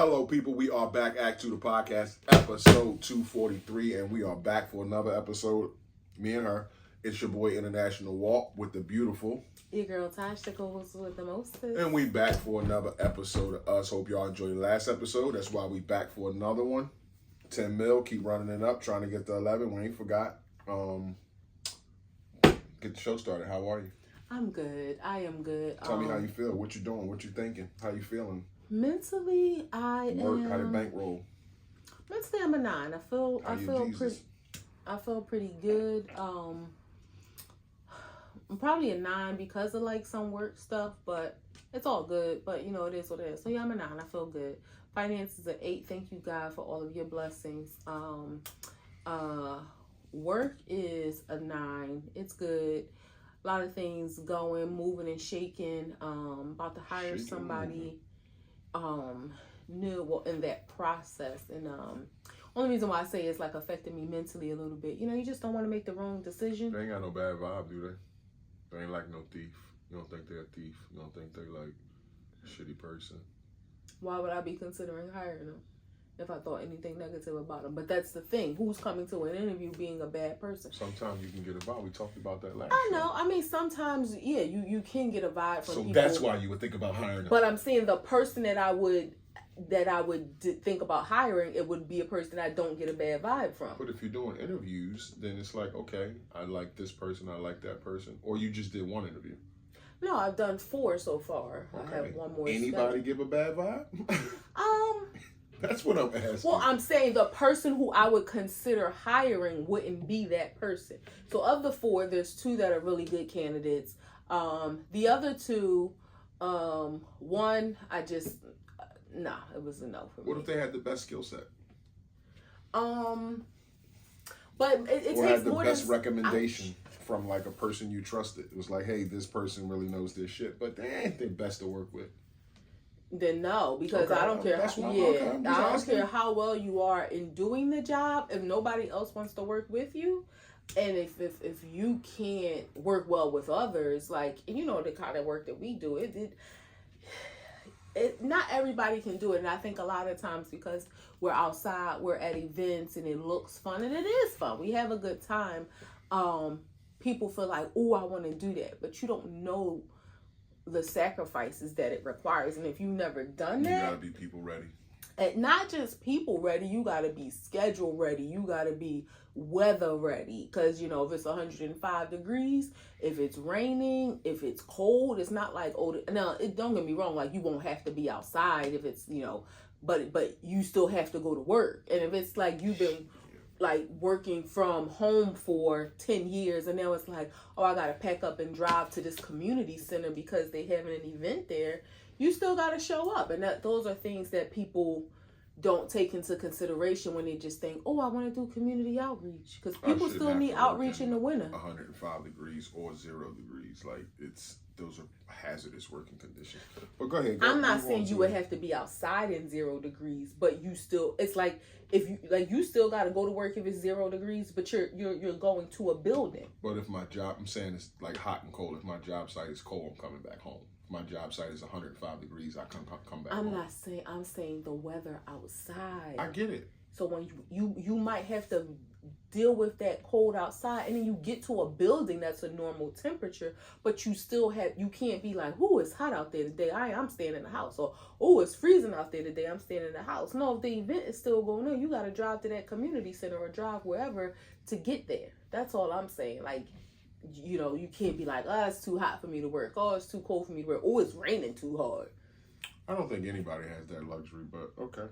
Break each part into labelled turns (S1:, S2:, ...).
S1: Hello, people. We are back. A2TP podcast, episode 243, and we are back for another episode. Me and her. It's your boy International Walk with the beautiful.
S2: Your girl Tosh, the co-host with the most.
S1: And we back for another episode of us. Hope y'all enjoyed the last episode. That's why we back for another one. 10 mil. Keep running it up. Trying to get to 11. We ain't forgot. Get the show started. How are you?
S2: I'm good. I am good.
S1: Tell me how you feel. What you doing? What you thinking? How you feeling?
S2: Mentally, I am.
S1: How did bankroll?
S2: Mentally, I'm a 9. I feel pretty good. I'm probably a 9 because of like some work stuff, but it's all good. But you know, it is what it is. So yeah, I'm a 9. I feel good. Finances an 8. Thank you, God, for all of your blessings. Work is a 9. It's good. A lot of things going, moving and shaking. About to hire somebody new, well, in that process. And only reason why I say it's like affecting me mentally a little bit. You know, you just don't want to make the wrong decision.
S1: They ain't got no bad vibe, do they? They ain't like no thief. You don't think they're a thief. You don't think they're like a shitty person.
S2: Why would I be considering hiring them if I thought anything negative about them? But that's the thing. Who's coming to an interview being a bad person?
S1: Sometimes you can get a vibe. We talked about that last
S2: I know. I mean, sometimes, yeah, you can get a vibe from people.
S1: So that's why you would think about hiring them.
S2: But I'm saying the person that I would think about hiring, it would be a person I don't get a bad vibe from.
S1: But if you're doing interviews, then it's like, okay, I like this person, I like that person. Or you just did one interview.
S2: No, I've done 4 so far. Okay. I have one more.
S1: Anybody give a bad vibe? That's what I'm asking.
S2: Well, I'm saying the person who I would consider hiring wouldn't be that person. So of the 4, there's 2 that are really good candidates. The other 2, one, I just, it was a no for me.
S1: What if they had the best skill set?
S2: But it
S1: or
S2: takes
S1: had the
S2: more
S1: best
S2: than,
S1: recommendation from like a person you trusted. It was like, hey, this person really knows this shit, but they ain't the best to work with.
S2: Then no, because I don't care. I don't care how well you are in doing the job. If nobody else wants to work with you, and if you can't work well with others, like, you know, the kind of work that we do, it not everybody can do it. And I think a lot of times because we're outside, we're at events, and it looks fun, and it is fun. We have a good time. People feel like, oh, I want to do that, but you don't know the sacrifices that it requires. And if you've never done that,
S1: you gotta be people ready.
S2: And not just people ready, you gotta be schedule ready, you gotta be weather ready. Because, you know, if it's 105 degrees, if it's raining, if it's cold, it's not like, now don't get me wrong, like, you won't have to be outside if it's, you know, but you still have to go to work. And if it's like you've been like working from home for 10 years and now it's like, oh, I gotta pack up and drive to this community center because they having an event there, you still gotta show up. And those are things that people don't take into consideration when they just think, oh, I want to do community outreach, because people still need outreach in the winter.
S1: 105 degrees or 0 degrees, like, those are hazardous working conditions. But go ahead.
S2: I'm not saying you would have to be outside in 0 degrees, but you still, it's like, if you like, you still got to go to work if it's 0 degrees, but you're going to a building.
S1: But if my job, I'm saying it's like hot and cold. If my job site is cold, I'm coming back home. If my job site is 105 degrees, I come back home.
S2: I'm saying the weather outside.
S1: I get it.
S2: So when you might have to deal with that cold outside, and then you get to a building that's a normal temperature, but you can't be like, oh, it's hot out there today, I'm staying in the house, or oh, it's freezing out there today, I'm staying in the house. No, if the event is still going on, you got to drive to that community center or drive wherever to get there. That's all I'm saying. Like, you know, you can't be like, oh, it's too hot for me to work, oh, it's too cold for me to work, oh, it's raining too hard.
S1: I don't think anybody has that luxury, but okay.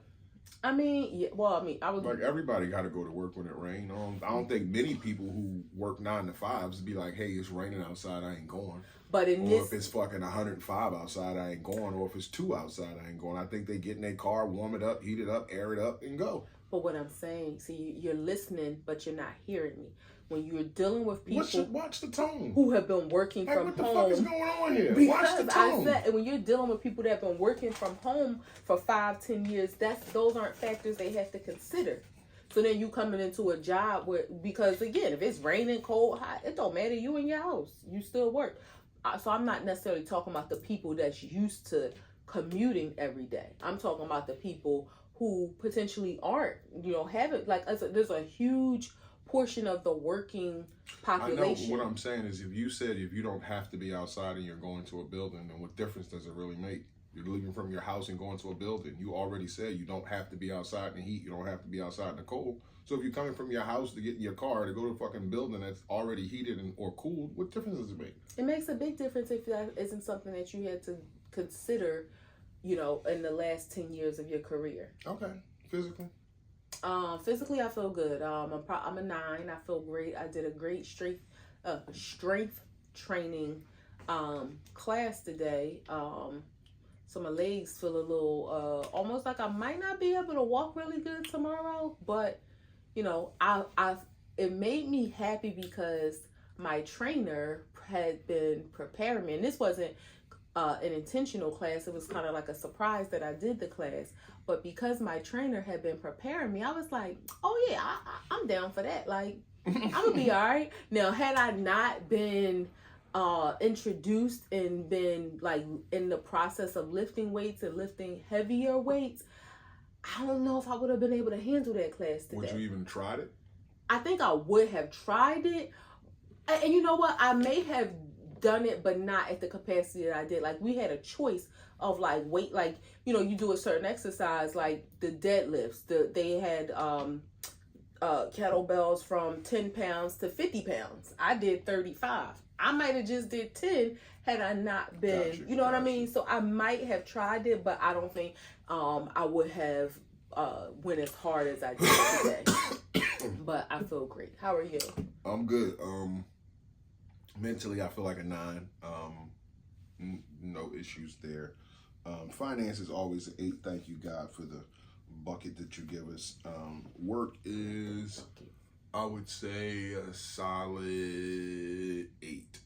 S2: I mean, yeah. Well, I mean, I was
S1: like, everybody got to go to work when it rains. I don't think many people who work 9 to 5s be like, "Hey, it's raining outside, I ain't going."
S2: But
S1: if it's fucking 105 outside, I ain't going. Or if it's 2 outside, I ain't going. I think they get in their car, warm it up, heat it up, air it up, and go.
S2: But what I'm saying, see, you're listening, but you're not hearing me. When you're dealing with people,
S1: watch the tone,
S2: who have been working from home.
S1: What the fuck is going on here? Watch the tone.
S2: I said, when you're dealing with people that have been working from home for 5-10 years, those aren't factors they have to consider. So then you coming into a job because again, if it's raining, cold, hot, it don't matter. You in your house, you still work. So I'm not necessarily talking about the people that's used to commuting every day. I'm talking about the people who potentially aren't, haven't, like, there's a huge portion of the working population.
S1: I know. What I'm saying is, if you don't have to be outside and you're going to a building, then what difference does it really make? You're leaving from your house and going to a building. You already said you don't have to be outside in the heat. You don't have to be outside in the cold. So if you're coming from your house to get in your car to go to a fucking building that's already heated or cooled, what difference does it make?
S2: It makes a big difference if that isn't something that you had to consider, in the last 10 years of your career.
S1: Okay. Physically?
S2: Physically, I feel good. I'm a 9. I feel great. I did a great strength training class today. So my legs feel a little almost like I might not be able to walk really good tomorrow, but it made me happy because my trainer had been preparing me, and this wasn't an intentional class. It was kind of like a surprise that I did the class, but because my trainer had been preparing me, I was like, oh yeah, I'm down for that. Like, I'm gonna be all right. Now, had I not been introduced and been like in the process of lifting weights and lifting heavier weights, I don't know if I would have been able to handle that class today.
S1: Would you even tried it?
S2: I think I would have tried it, and you know what, I may have done it, but not at the capacity that I did. Like, we had a choice of like weight, like, you do a certain exercise, like the deadlifts, they had kettlebells from 10 pounds to 50 pounds. I did 35. I might have just did 10 had I not been, what I mean? So I might have tried it, but I don't think I would have went as hard as I did today. But I feel great. How are you?
S1: I'm good. Mentally, I feel like a 9. No issues there. Finance is always an 8. Thank you, God, for the bucket that you give us. Work is, I would say, a solid 8.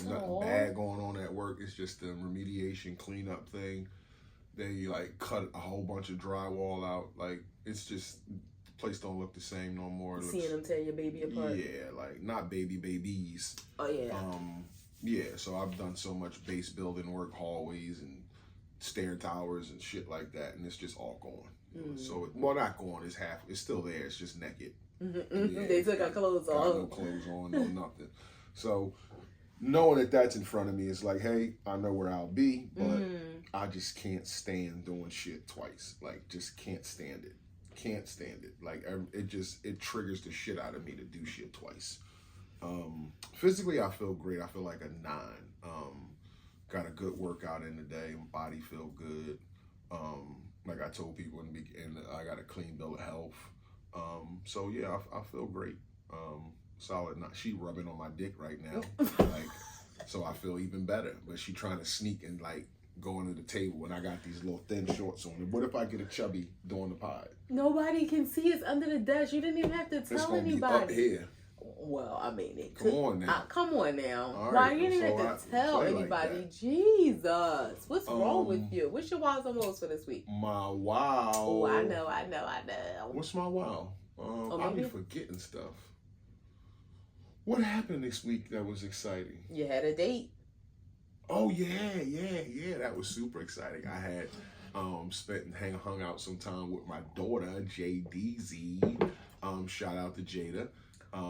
S1: Nothing bad going on at work. It's just the remediation cleanup thing. They like cut a whole bunch of drywall out. Like, it's just, the place don't look the same no more.
S2: Seeing them tear your baby apart.
S1: Yeah, like not babies.
S2: Oh yeah.
S1: Yeah. So I've done so much base building work, hallways and stair towers and shit like that, and it's just all gone.
S2: Mm-hmm.
S1: So not gone. It's still there. It's just naked.
S2: Mm-hmm.
S1: Yeah,
S2: they took our clothes off.
S1: No clothes on, no nothing. So knowing that that's in front of me, it's like, hey, I know where I'll be, but I just can't stand doing shit twice. Like, just can't stand it. Can't stand it. Like, it triggers the shit out of me to do shit twice. Physically, I feel great. I feel like a 9. Got a good workout in the day. My body feel good. Like I told people in the beginning, I got a clean bill of health. So yeah, I feel great. Solid. She rubbing on my dick right now, like, so I feel even better. But she trying to sneak and like go under the table when I got these little thin shorts on. What if I get a chubby doing the pod?
S2: Nobody can see it's under the desk. You didn't even have to tell anybody. It's gonna be up here. Well, I mean, it could. Come on now.
S1: All
S2: Why
S1: right,
S2: you didn't have to tell anybody? Like, Jesus, what's wrong with you? What's your wows and woes for this week?
S1: My wow.
S2: Oh, I know.
S1: What's my wow? I'll be forgetting stuff. What happened this week that was exciting?
S2: You had a date.
S1: Oh yeah. That was super exciting. I had hung out some time with my daughter, JDZ. Shout out to Jada.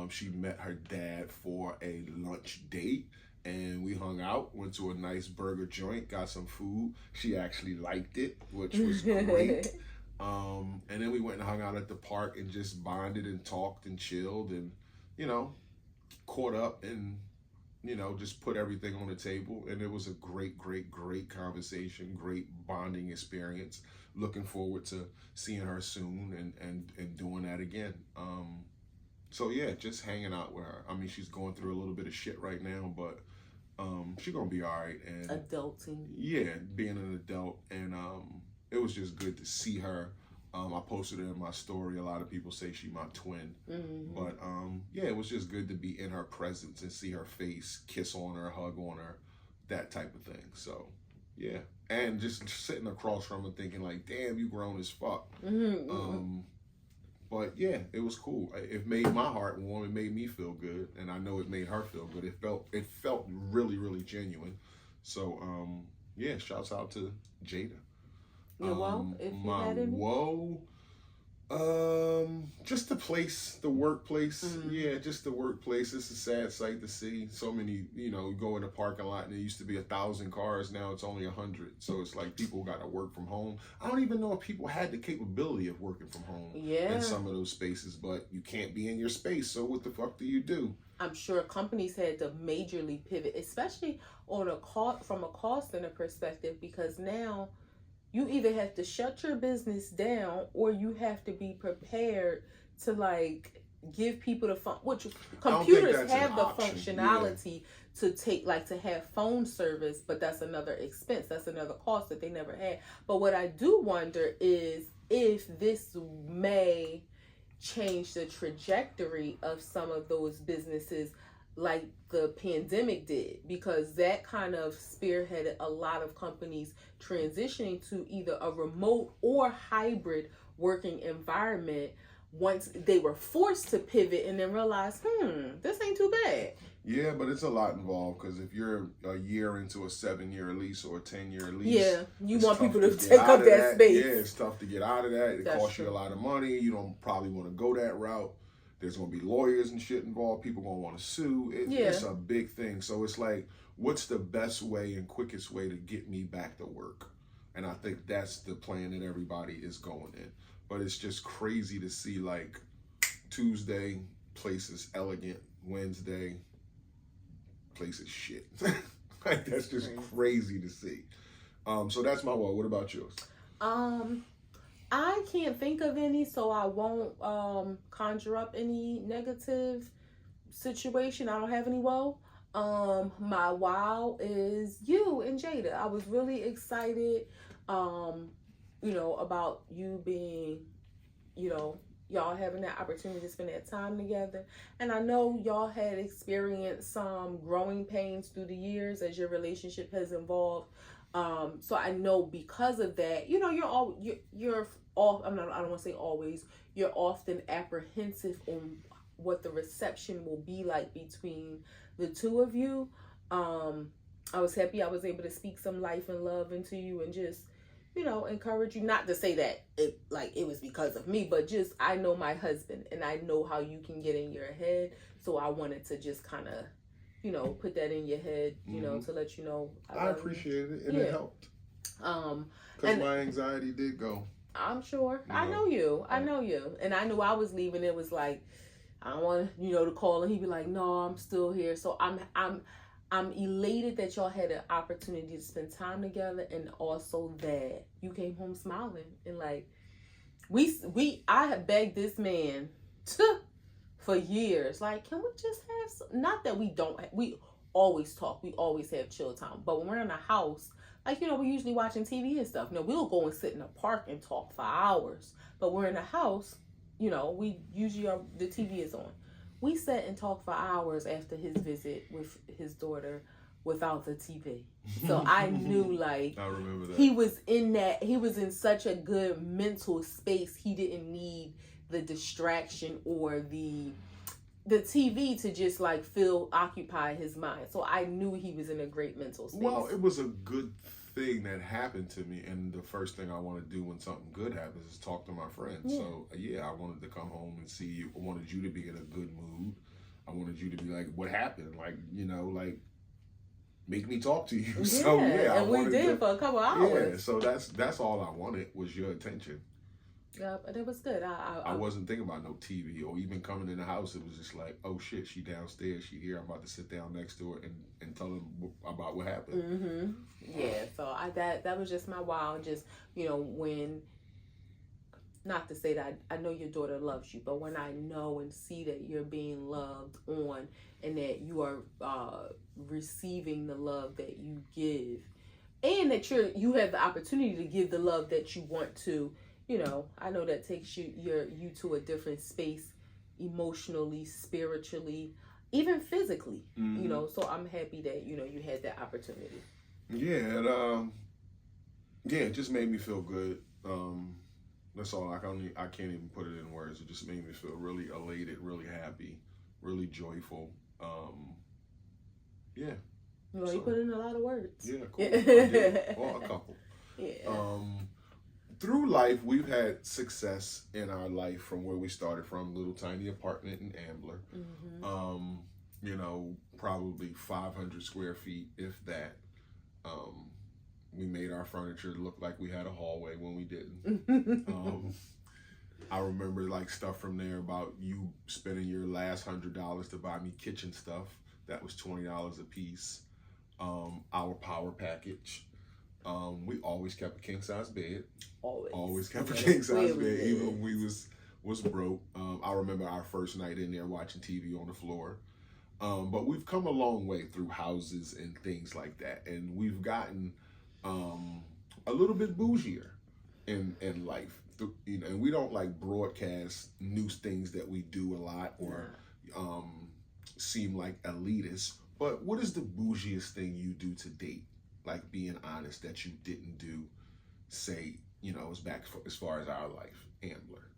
S1: She met her dad for a lunch date, and we hung out, went to a nice burger joint, got some food. She actually liked it, which was great. And then we went and hung out at the park and just bonded and talked and chilled and, caught up and, just put everything on the table. And it was a great conversation, great bonding experience. Looking forward to seeing her soon and doing that again. So yeah, just hanging out with her. I mean, she's going through a little bit of shit right now, but she's gonna be all right. And
S2: adulting. Yeah,
S1: being an adult, and it was just good to see her. I posted it in my story. A lot of people say she's my twin, but yeah, it was just good to be in her presence and see her face, kiss on her, hug on her, that type of thing. So yeah, and just sitting across from her, thinking like, damn, you grown as fuck. But yeah, it was cool. It made my heart warm. It made me feel good, and I know it made her feel good. It felt really genuine. So Yeah, shouts out to Jada.
S2: Your woe, if you
S1: My
S2: had any?
S1: woe, just the place, the workplace. Yeah, just the workplace. It's a sad sight to see. So many, you go in the parking lot and there used to be 1,000 cars. Now it's only 100. So it's like people got to work from home. I don't even know if people had the capability of working from home in some of those spaces, but you can't be in your space. So what the fuck do you do?
S2: I'm sure companies had to majorly pivot, especially on from a cost center perspective, because now you either have to shut your business down or you have to be prepared to like give people the fun, which computers have the functionality to take, like, to have phone service, but that's another expense, that's another cost that they never had. But what I do wonder is if this may change the trajectory of some of those businesses like the pandemic did, because that kind of spearheaded a lot of companies transitioning to either a remote or hybrid working environment once they were forced to pivot and then realize, this ain't too bad.
S1: Yeah, but it's a lot involved, because if you're a year into a 7-year lease or a 10-year lease,
S2: you want people to take up that space.
S1: Yeah, it's tough to get out of that. It costs you a lot of money. You don't probably want to go that route. There's going to be lawyers and shit involved. People going to want to sue. It's a big thing. So it's like, what's the best way and quickest way to get me back to work? And I think that's the plan that everybody is going in. But it's just crazy to see, like, Tuesday, place is elegant. Wednesday, place is shit. Like, that's just crazy to see. So that's my one. What about yours?
S2: I can't think of any, so I won't conjure up any negative situation. I don't have any woe. My wow is you and Jada. I was really excited, about you being, y'all having that opportunity to spend that time together. And I know y'all had experienced some growing pains through the years as your relationship has evolved. So I know because of that, you're I don't want to say always, you're often apprehensive on what the reception will be like between the two of you. I was happy I was able to speak some life and love into you and just, encourage you. Not to say that it was because of me, but just, I know my husband and I know how you can get in your head. So I wanted to just kind of, put that in your head, to let you know.
S1: I appreciate it, and it helped. Because my anxiety did go.
S2: I'm sure. I know you. And I knew I was leaving. It was like, I don't want to call, and he'd be like, no, I'm still here. So I'm elated that y'all had an opportunity to spend time together, and also that you came home smiling. And like, I have begged this man for years, like, can we just have some? Not that we always talk, we always have chill time, but when we're in a house, like, we're usually watching TV and stuff. We'll go and sit in a park and talk for hours, but we're in a house, we usually the TV is on. We sat and talked for hours after his visit with his daughter without the TV. So I knew, like,
S1: I remember that.
S2: He was in such a good mental space. He didn't need the distraction or the TV to just like occupy his mind. So I knew he was in a great mental space.
S1: Well, it was a good thing that happened to me, and the first thing I want to do when something good happens is talk to my friends. Yeah. So I wanted to come home and see you. I wanted you to be in a good mood. I wanted you to be like, what happened? Like, like, make me talk to you.
S2: Yeah,
S1: So
S2: and we did for a couple hours.
S1: Yeah, so that's all I wanted was your attention.
S2: Yeah, but it was good.
S1: I wasn't thinking about no TV or even coming in the house. It was just like, oh shit, she downstairs, she here. I'm about to sit down next to her and tell them about what happened.
S2: Mm-hmm. Yeah, so that was just my wow. Just, when, not to say that I know your daughter loves you, but when I know and see that you're being loved on and that you are receiving the love that you give, and that you have the opportunity to give the love that you want to, I know that takes you to a different space emotionally, spiritually, even physically, so I'm happy that, you had that opportunity.
S1: Yeah, it just made me feel good. That's all. I can't even put it in words. It just made me feel really elated, really happy, really joyful.
S2: Well, you put in a lot of words.
S1: Yeah, cool. I did. Well, a couple.
S2: Yeah.
S1: Through life, we've had success in our life from where we started from, little tiny apartment in Ambler.
S2: Mm-hmm.
S1: You know, probably 500 square feet, if that. We made our furniture look like we had a hallway when we didn't. I remember like stuff from there about you spending your last $100 to buy me kitchen stuff. That was $20 a piece. Our power package. We always kept a king size bed. Always kept a king size bed, even when we was broke. I remember our first night in there watching TV on the floor. But we've come a long way through houses and things like that, and we've gotten a little bit bougier in life. You know, and we don't like broadcast news things that we do a lot or seem like elitist. But what is the bougiest thing you do to date? Like being honest, that you didn't do, say, you know, as far as our life, Ambler.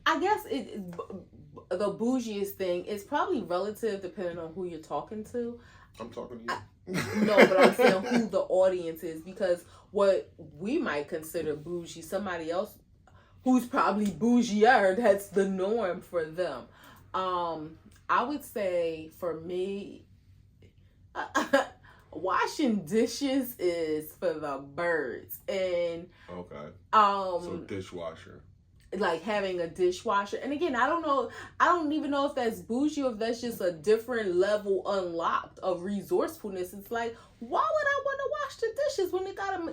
S2: I guess the bougiest thing is probably relative depending on who you're talking to.
S1: I'm talking to you.
S2: No, but I'm saying who the audience is, because what we might consider bougie, somebody else who's probably bougier, that's the norm for them. I would say for me, washing dishes is for the birds, and
S1: okay, so dishwasher.
S2: Like having a dishwasher. And again, I don't even know if that's bougie or if that's just a different level unlocked of resourcefulness. It's like, why would I want to wash the dishes when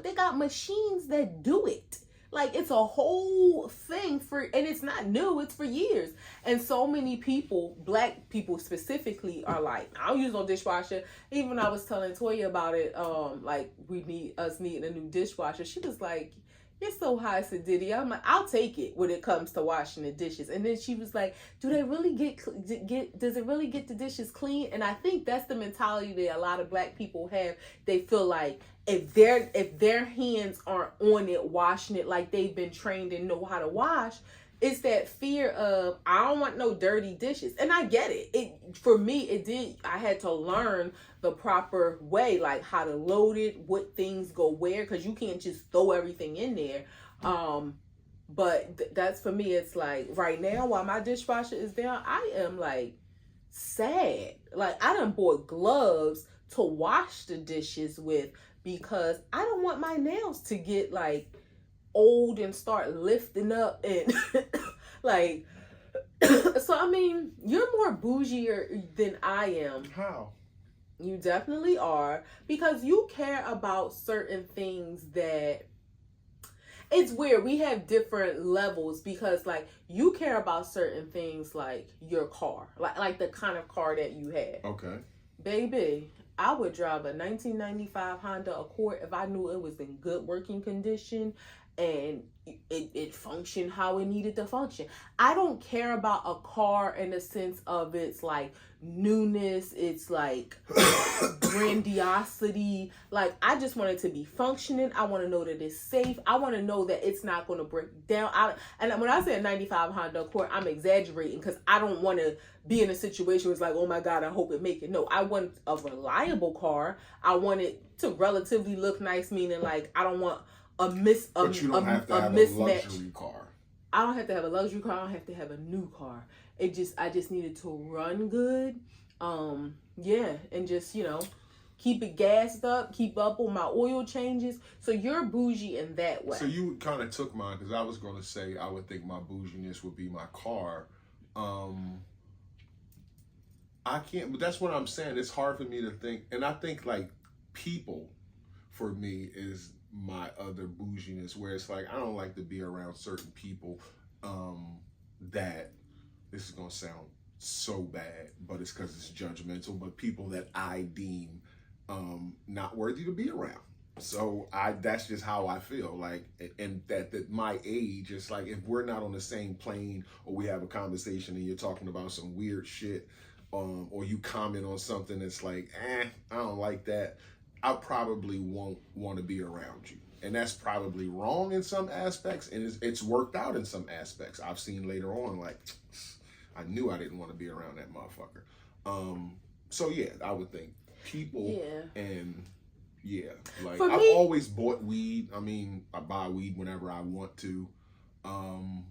S2: they got machines that do it? Like, it's a whole thing and it's not new, it's for years. And so many people, black people specifically, are like, I don't use no dishwasher. Even when I was telling Toya about it, like needing a new dishwasher, she was like, you're so high, Sadiddy. I'm like, I'll take it when it comes to washing the dishes. And then she was like, does it really get the dishes clean? And I think that's the mentality that a lot of black people have. They feel like if their hands aren't on it, washing it like they've been trained and know how to wash, it's that fear of, I don't want no dirty dishes. And I get it. For me, I had to learn the proper way, like how to load it, what things go where, because you can't just throw everything in there. But that's for me. It's like right now, while my dishwasher is down, I am like sad. Like, I done bought gloves to wash the dishes with, because I don't want my nails to get like old and start lifting up and like. So I mean, you're more bougier than I am.
S1: How?
S2: You definitely are, because you care about certain things that, it's weird. We have different levels, because like you care about certain things like your car, like the kind of car that you have.
S1: Okay.
S2: Baby, I would drive a 1995 Honda Accord if I knew it was in good working condition and it functioned how it needed to function. I don't care about a car in the sense of its like newness, it's like grandiosity. Like, I just want it to be functioning. I want to know that it's safe. I want to know that it's not going to break down. And when I say a 95 Honda Accord, I'm exaggerating, because I don't want to be in a situation where it's like, oh my God, I hope it make it. No, I want a reliable car. I want it to relatively look nice, meaning like I don't want
S1: but you don't have to have a luxury car.
S2: I don't have to have a luxury car. I don't have to have a new car. I just needed to run good. Yeah, and just, keep it gassed up, keep up on my oil changes. So you're bougie in that way.
S1: So you kind of took mine, because I was going to say I would think my bouginess would be my car. I can't, but that's what I'm saying. It's hard for me to think, and I think like people, for me, is my other bouginess, where it's like I don't like to be around certain people that, this is gonna sound so bad, but it's because it's judgmental, but people that I deem not worthy to be around. So that's just how I feel. Like, and that my age, it's like if we're not on the same plane, or we have a conversation and you're talking about some weird shit, or you comment on something that's like, I don't like that, I probably won't want to be around you. And that's probably wrong in some aspects, and it's worked out in some aspects. I've seen later on, like, I knew I didn't want to be around that motherfucker. So yeah, I would think people
S2: Yeah.
S1: and yeah, like
S2: For
S1: I've
S2: me,
S1: always bought weed. I mean, I buy weed whenever I want to. Um,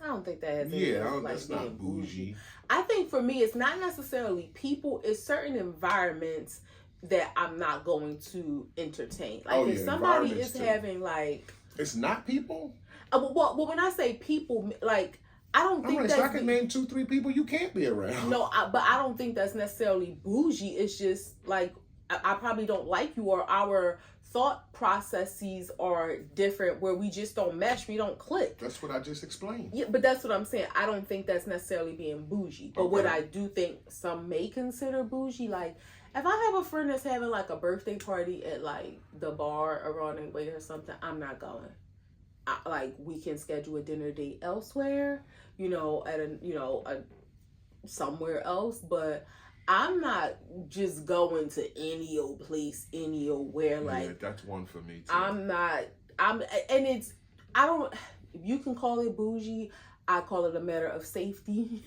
S2: I don't think that has anything
S1: yeah,
S2: to do with like
S1: that's
S2: being
S1: not
S2: bougie.
S1: bougie.
S2: I think for me, it's not necessarily people. It's certain environments that I'm not going to entertain. Like
S1: Oh
S2: if
S1: yeah,
S2: somebody
S1: environments
S2: is
S1: too.
S2: having like,
S1: It's not people.
S2: well, when I say people, like I don't
S1: I'm
S2: think
S1: like, so I
S2: that's
S1: can name 2, 3 people you can't be around.
S2: no, but I don't think that's necessarily bougie. It's just like I probably don't like you, or our thought processes are different, where we just don't mesh, we don't click.
S1: That's what I just explained.
S2: Yeah, but that's what I'm saying. I don't think that's necessarily being bougie. But what I do think some may consider bougie, like if I have a friend that's having like a birthday party at like the bar around the way or something, I'm not going. Like we can schedule a dinner date elsewhere, at a somewhere else, but I'm not just going to any old place, any old where. Like
S1: yeah, that's one for me too.
S2: I'm not. And it's. I don't. You can call it bougie. I call it a matter of safety.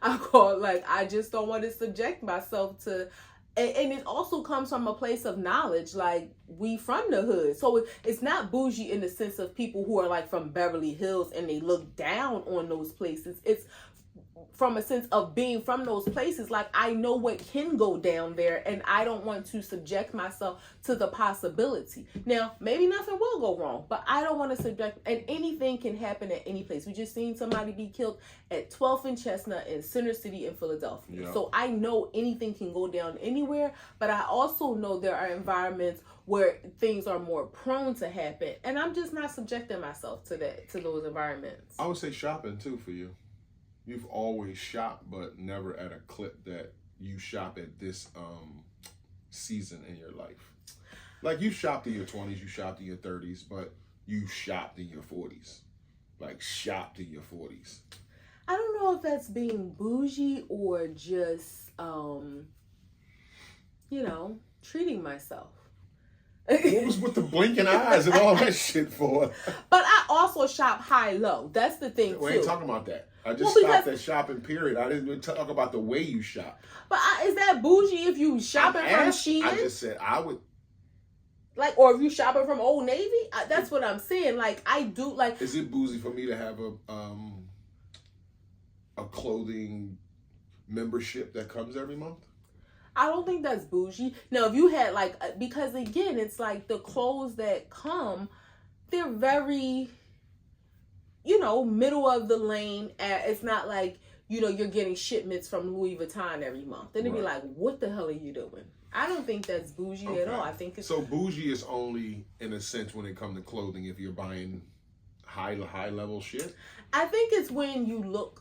S2: I call it like I just don't want to subject myself to. And it also comes from a place of knowledge. Like we from the hood, so it's not bougie in the sense of people who are like from Beverly Hills and they look down on those places. It's from a sense of being from those places. Like I know what can go down there, and I don't want to subject myself to the possibility. Now maybe nothing will go wrong, but I don't want to subject, and anything can happen at any place. We just seen somebody be killed at 12th and Chestnut in Center City in Philadelphia.
S1: Yeah.
S2: So I know anything can go down anywhere, but I also know there are environments where things are more prone to happen, and I'm just not subjecting myself to those environments.
S1: I would say shopping too for you. You've always shopped, but never at a clip that you shop at this season in your life. Like you shopped in your 20s, you shopped in your 30s, but you shopped in your 40s. Like shopped in your 40s.
S2: I don't know if that's being bougie or just, treating myself.
S1: What was with the blinking eyes and all that shit for?
S2: But I also shop high-low. That's the thing,
S1: We
S2: too.
S1: ain't talking about that. I just stopped at shopping, period. I didn't even talk about the way you shop.
S2: But is that bougie if you shopping from Shein?
S1: I just said I would.
S2: Like, or if you shopping from Old Navy? That's what I'm saying. Like, I do, like...
S1: Is it bougie for me to have a clothing membership that comes every month?
S2: I don't think that's bougie. Now, if you had, like... Because, again, it's like the clothes that come, they're very... middle of the lane. It's not like, you're getting shipments from Louis Vuitton every month. Then it'd be like, what the hell are you doing? I don't think that's bougie at all. I think it's...
S1: So bougie is only, in a sense, when it comes to clothing, if you're buying high level shit?
S2: I think it's when you look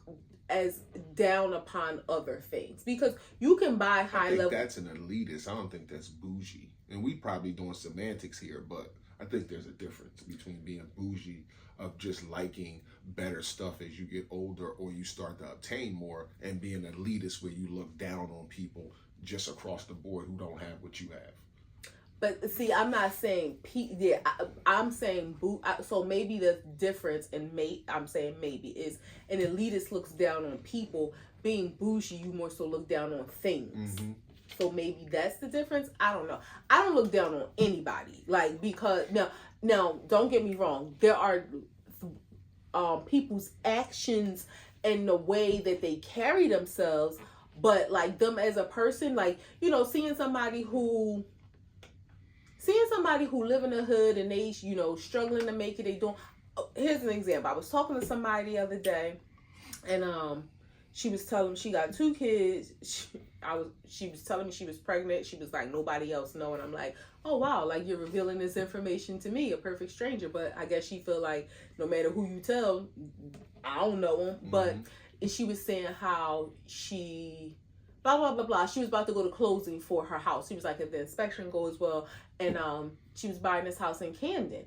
S2: as down upon other things. Because you can buy high level...
S1: I think that's an elitist. I don't think that's bougie. And we probably doing semantics here, but I think there's a difference between being bougie of just liking better stuff as you get older or you start to obtain more, and being elitist where you look down on people just across the board who don't have what you have.
S2: But see, I'm not saying I'm saying so maybe the difference I'm saying maybe is an elitist looks down on people. Being bougie, you more so look down on things. Mm-hmm. So maybe that's the difference. I don't know. I don't look down on anybody. Like, because now don't get me wrong. There are people's actions and the way that they carry themselves, but like them as a person, like, seeing somebody who live in the hood and they, struggling to make it, here's an example. I was talking to somebody the other day, and she was telling me she got 2 kids. She was telling me she was pregnant. She was like, nobody else know. And I'm like, oh wow, like you're revealing this information to me, a perfect stranger. But I guess she feel like no matter who you tell, I don't know him. Mm-hmm. But she was saying how she blah blah blah blah. She was about to go to closing for her house. She was like, if the inspection goes well, and she was buying this house in Camden.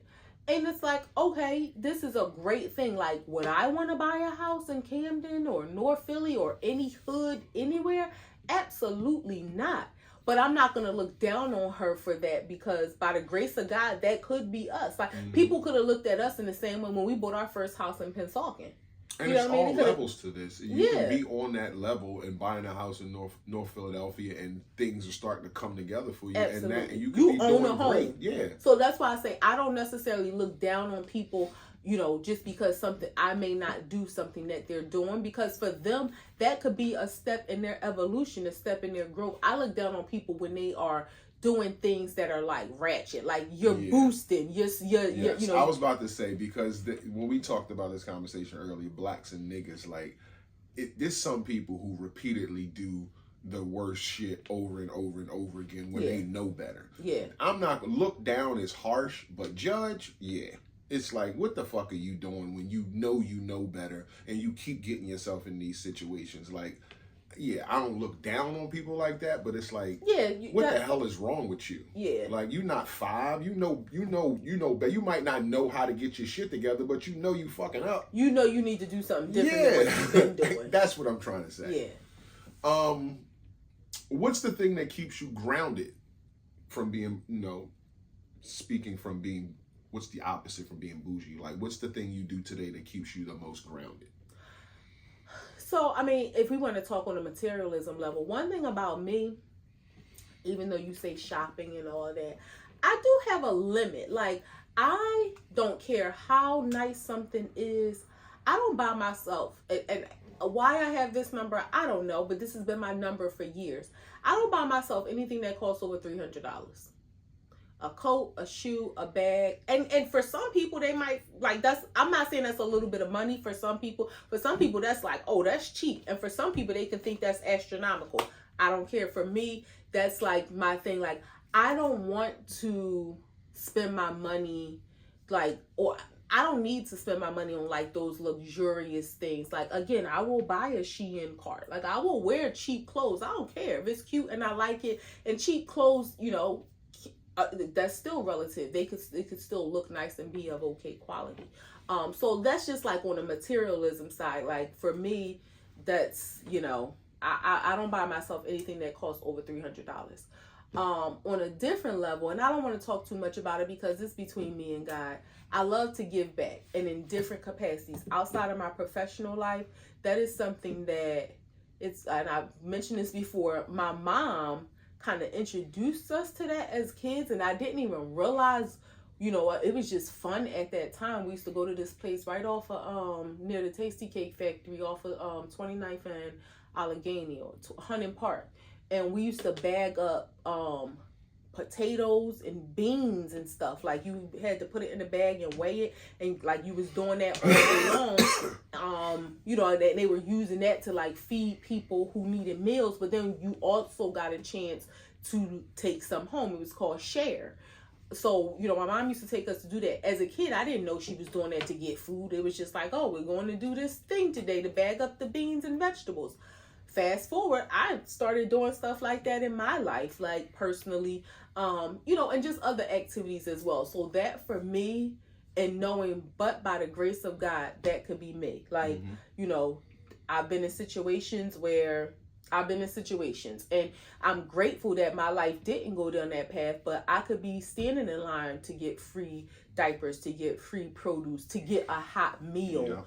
S2: And it's like, okay, this is a great thing. Like, would I want to buy a house in Camden or North Philly or any hood anywhere? Absolutely not. But I'm not going to look down on her for that, because by the grace of God, that could be us. Like, people could have looked at us in the same way when we bought our first house in Pennsauken.
S1: And
S2: You know
S1: it's
S2: what I
S1: all
S2: mean?
S1: levels to this. You can be on that level and buying a house in North Philadelphia, and things are starting to come together for you.
S2: Absolutely.
S1: And you can
S2: You
S1: be
S2: own a
S1: doing
S2: home.
S1: great. Yeah.
S2: So that's why I say I don't necessarily look down on people, you know, just because something I may not do something that they're doing, because for them that could be a step in their evolution, a step in their growth. I look down on people when they are doing things that are like ratchet, like you're boosting, yes. You know.
S1: I was about to say, because when we talked about this conversation earlier, blacks and niggas, like there's some people who repeatedly do the worst shit over and over and over again when they know better.
S2: Yeah.
S1: I'm not, look down is harsh, but judge, yeah. It's like, what the fuck are you doing when you know better and you keep getting yourself in these situations? Like, yeah, I don't look down on people like that, but it's like, what the hell is wrong with you?
S2: Yeah.
S1: Like, you're not 5. You know, but you might not know how to get your shit together, but you fucking up.
S2: You know you need to do something different than what you've been doing.
S1: That's what I'm trying to say.
S2: Yeah.
S1: What's the thing that keeps you grounded from being, speaking from being, what's the opposite from being bougie? Like, what's the thing you do today that keeps you the most grounded?
S2: So, I mean, if we want to talk on a materialism level, one thing about me, even though you say shopping and all that, I do have a limit. Like, I don't care how nice something is. I don't buy myself, and why I have this number, I don't know, but this has been my number for years. I don't buy myself anything that costs over $300. A coat, a shoe, a bag. And for some people, they might, like, I'm not saying that's a little bit of money for some people. For some people, that's like, oh, that's cheap. And for some people, they can think that's astronomical. I don't care. For me, that's like my thing. Like, I don't want to spend my money, like, or I don't need to spend my money on like those luxurious things. Like, again, I will buy a Shein cart. Like, I will wear cheap clothes. I don't care if it's cute and I like it. And cheap clothes, that's still relative. They could still look nice and be of okay quality. So that's just like on the materialism side. Like, for me, that's, I don't buy myself anything that costs over $300. On a different level, and I don't want to talk too much about it because it's between me and God. I love to give back, and in different capacities outside of my professional life. That is something that and I've mentioned this before. My mom kind of introduced us to that as kids, and I didn't even realize, it was just fun at that time. We used to go to this place right off of near the Tasty Cake Factory off of 29th and Allegheny, or Hunting Park, and we used to bag up potatoes and beans and stuff. Like, you had to put it in a bag and weigh it, and like you was doing that all day long. That they were using that to like feed people who needed meals, but then you also got a chance to take some home. It was called share. So, my mom used to take us to do that. As a kid, I didn't know she was doing that to get food. It was just like, oh, we're going to do this thing today to bag up the beans and vegetables. Fast forward, I started doing stuff like that in my life, like personally, and just other activities as well. So that for me, and knowing, but by the grace of God, that could be me. Like, I've been in situations, and I'm grateful that my life didn't go down that path, but I could be standing in line to get free diapers, to get free produce, to get a hot meal,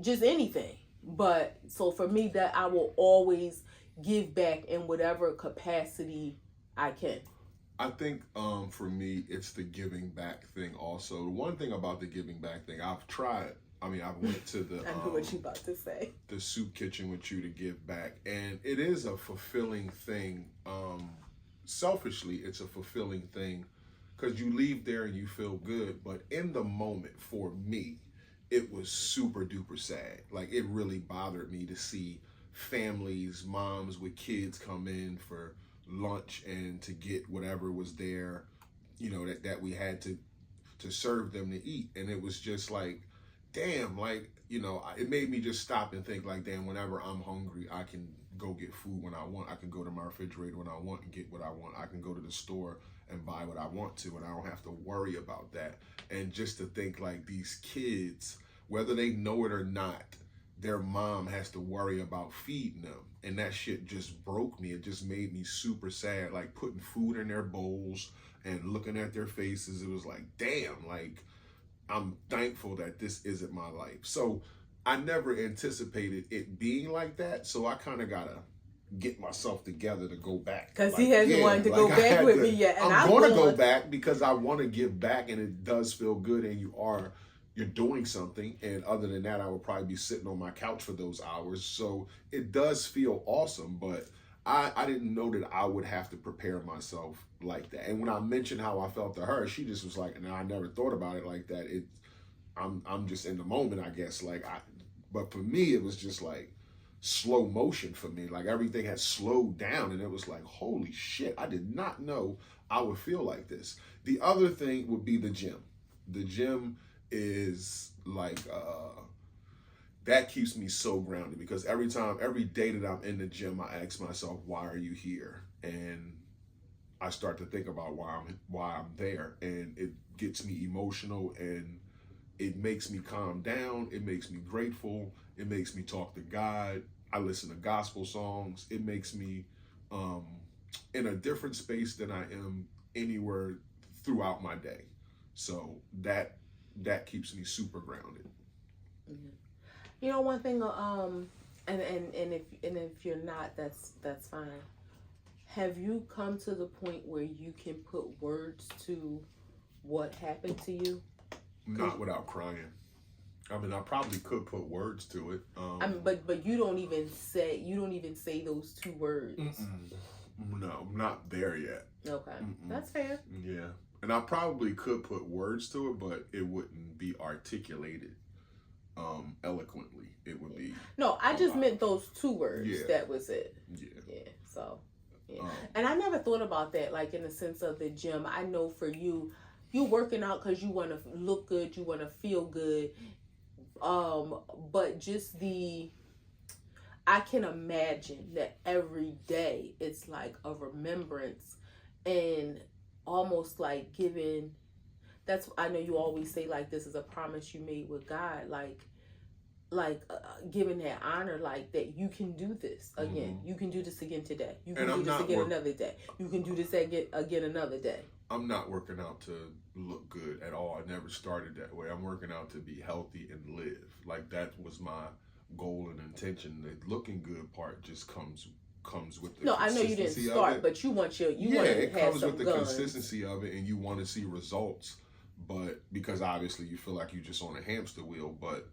S2: just anything. But so for me, that I will always give back in whatever capacity I can.
S1: I think for me, it's the giving back thing also. The one thing about the giving back thing, I've tried. I mean, I went to the
S2: I know what you about to say.
S1: The soup kitchen with you to give back, and it is a fulfilling thing. Selfishly, it's a fulfilling thing because you leave there and you feel good. But in the moment, for me, it was super duper sad. Like, it really bothered me to see families, moms with kids come in for lunch and to get whatever was there, that we had to serve them to eat. And it was just like, damn, like, it made me just stop and think like, damn, whenever I'm hungry, I can go get food when I want. I can go to my refrigerator when I want and get what I want. I can go to the store and buy what I want to, and I don't have to worry about that. And just to think like these kids, whether they know it or not, their mom has to worry about feeding them. And that shit just broke me. It just made me super sad. Like, putting food in their bowls and looking at their faces. It was like, damn, like, I'm thankful that this isn't my life. So I never anticipated it being like that. So I kind of gotta get myself together to go back.
S2: Because he hasn't wanted to go back with me yet. And
S1: I'm going to go back because I want to give back, and it does feel good, and you're doing something. And other than that, I would probably be sitting on my couch for those hours. So it does feel awesome, but I didn't know that I would have to prepare myself like that. And when I mentioned how I felt to her, she just was like, "No, I never thought about it like that. I'm just in the moment, I guess." But for me, it was just like slow motion for me. Like everything had slowed down, and it was like, holy shit, I did not know I would feel like this. The other thing would be the gym. The gym is like that keeps me so grounded, because every day that I'm in the gym, I ask myself, why are you here? And I start to think about why I'm there, and it gets me emotional, and it makes me calm down. It makes me grateful. It makes me talk to God. I listen to gospel songs. It makes me in a different space than I am anywhere throughout my day. So that keeps me super grounded.
S2: You know, one thing, and if you're not, that's fine. Have you come to the point where you can put words to what happened to you?
S1: Not without crying. I mean, I probably could put words to it.
S2: But you don't even say those two words.
S1: No, I'm not there yet.
S2: Okay, that's fair.
S1: Yeah, and I probably could put words to it, but it wouldn't be articulated eloquently. It would be.
S2: No, I just meant those two words. Yeah. That was it.
S1: Yeah.
S2: So, yeah. And I never thought about that, like in the sense of the gym. I know for you, you're working out because you want to look good, you want to feel good. But just I can imagine that every day it's like a remembrance, and almost like giving. I know you always say like this is a promise you made with God, giving that honor, like that you can do this again. You can do this again today. You can do this again another day. You can do this again another day.
S1: I'm not working out to look good at all. I never started that way. I'm working out to be healthy and live. Like that was my goal and intention. The looking good part just comes with the.
S2: No, I know you didn't start, but you want to
S1: it
S2: have
S1: comes
S2: some
S1: with the
S2: guns.
S1: consistency of it, and you want to see results. But because obviously you feel like you're just on a hamster wheel, but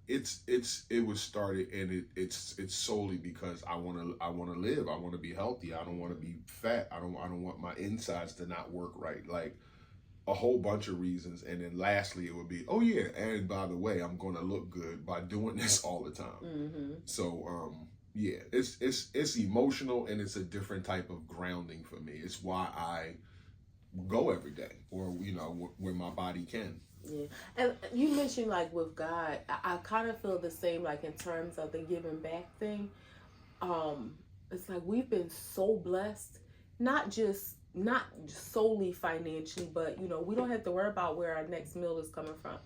S1: it was started, and it's solely because I want to live. I want to be healthy. I don't want to be fat. I don't want my insides to not work right. Like a whole bunch of reasons. And then lastly, it would be, oh yeah, and by the way, I'm going to look good by doing this all the time. So yeah, it's emotional, and it's a different type of grounding for me. It's why I go every day, or when my body can.
S2: Yeah, and you mentioned like with God, I kind of feel the same, like in terms of the giving back thing. It's like we've been so blessed, not solely financially, but we don't have to worry about where our next meal is coming from.